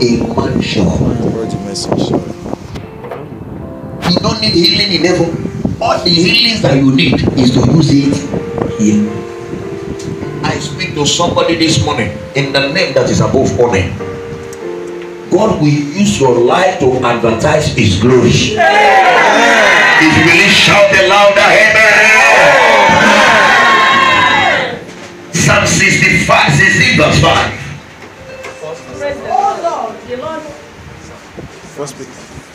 a mansion. You don't need healing in heaven. All the healings that you need is to use it here. I speak to somebody this morning in the name that is above all name. God will use your life to advertise His glory. If you believe, shout a louder amen. Psalm 65, 16 verse 5.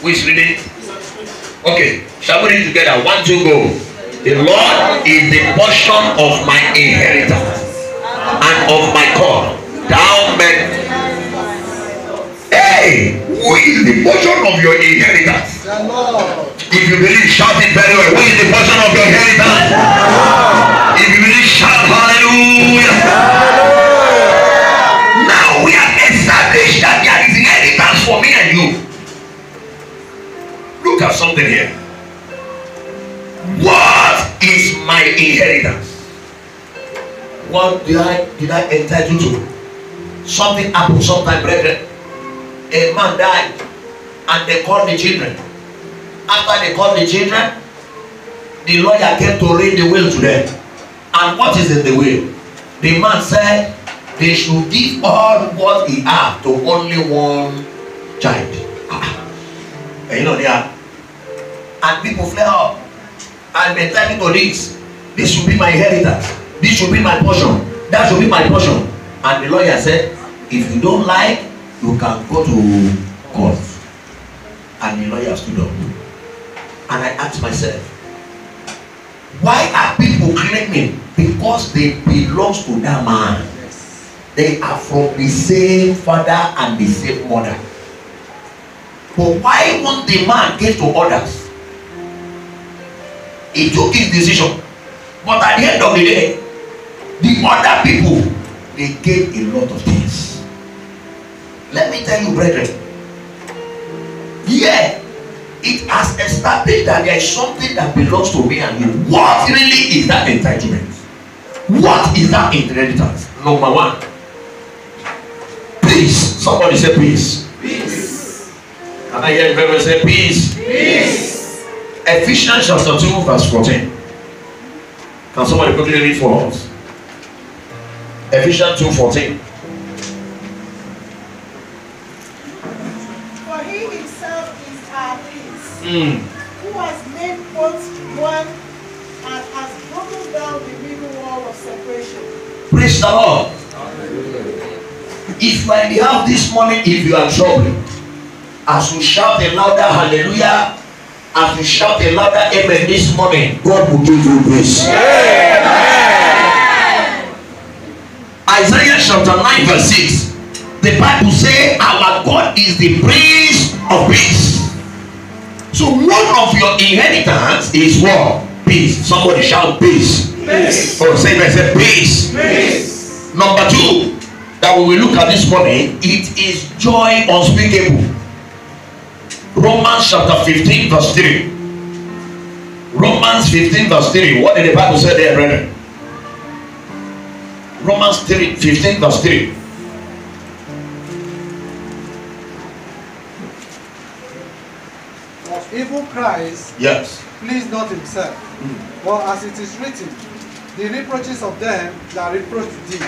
Who is reading? Okay, shall we read together? 1, 2, go. The Lord is the portion of my inheritance and of my call. Thou men. Hey, who is the portion of your inheritance? If you believe, shout it very well. Who is the portion of your inheritance? If you believe, shout hallelujah. Now we have established that there is inheritance for me and you. Look at something here. What is my inheritance? What did I entitle to? Something happened sometime, brethren. A man died and they called the children. After they called the children, the lawyer came to read the will to them. And what is in the will? The man said they should give all what he had to only one child. And you know they are. And people flare up. I'm entitled to this. This should be my inheritance. This should be my portion. That should be my portion. And the lawyer said, if you don't like, you can go to court. And the lawyer stood up. And I asked myself, why are people claiming? Because they belong to that man. They are from the same father and the same mother. But why won't the man get to others? He took his decision. But at the end of the day, the other people, they get a lot of things. Let me tell you, brethren, yeah, it has established that there is something that belongs to me and you. What really is that entitlement? What is that inheritance? Number one, peace. Somebody say peace. Peace. Can I hear everyone say peace? Peace. Ephesians chapter 2 verse 14. Can somebody quickly read for us? Ephesians 2:14. For he himself is our peace, Who has made both one and has broken down the middle wall of separation. Praise the Lord. If you are in the house this morning, if you are troubling, as you shout a louder hallelujah, as you shout a louder amen this morning, God will give you grace. Isaiah chapter 9 verse 6. The Bible says our God is the Prince of Peace. So one of your inheritance is what? Peace. Somebody shout peace. Peace. Or say peace. Peace. Number 2 that we will look at this morning, it is joy unspeakable. Romans chapter 15 verse 3. Romans 15 verse 3. What did the Bible say there, brethren? Romans 15 verse 3. Of evil Christ, Yes. pleased not himself, but as it is written, the reproaches of them that reproach thee